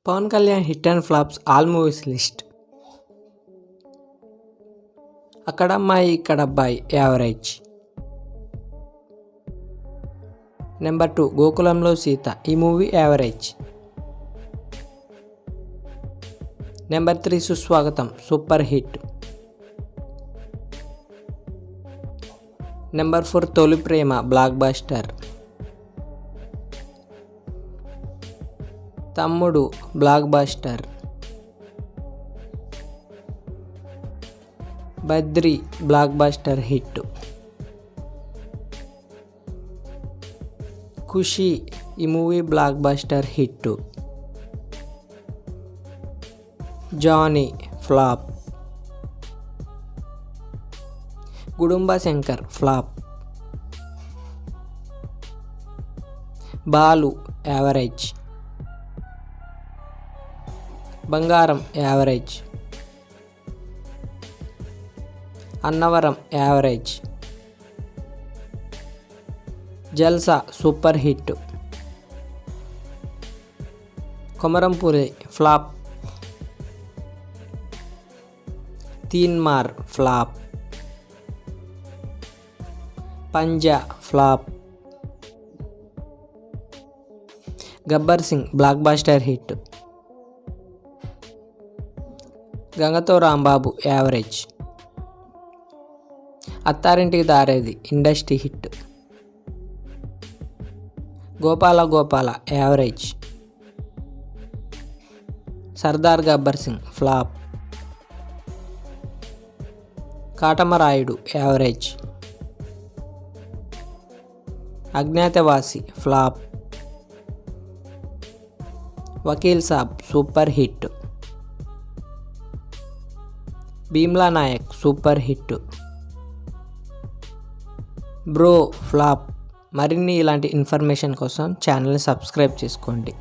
Pawan Kalyan hit and flops all movies list. అక్కడ అమ్మాయి ఇక్కడ అబ్బాయి యావరేజ్. నెంబర్ 2 గోకులంలో సీత, ఈ మూవీ యావరేజ్. నెంబర్ 3 సుస్వాగతం, super hit. Number 4 Toli Prema, blockbuster. Thammudu, blockbuster. Badri, blockbuster hit. Kushi, ఈ movie blockbuster hit. Johnny, flop. Gudumba Shankar, flop. Balu, average. Bangaram, average. Annavaram, average. Jalsa, super hit. Komaram Puli, flop. Teenmaar, flop. Panjaa, flop. Gabbar Singh, blockbuster hit. గంగతో Rambabu, average. అత్తారింటికి దారేది, industry hit. Gopala Gopala, average. Sardaar Gabbar Singh, flop. Katamarayudu, average. Agnyaathavaasi, flop. Vakeel Saab, super hit. Bheemla Nayak, super hit. Bro, flop. మరిన్ని ఇలాంటి information కోసం ఛానల్ని subscribe చేసుకోండి.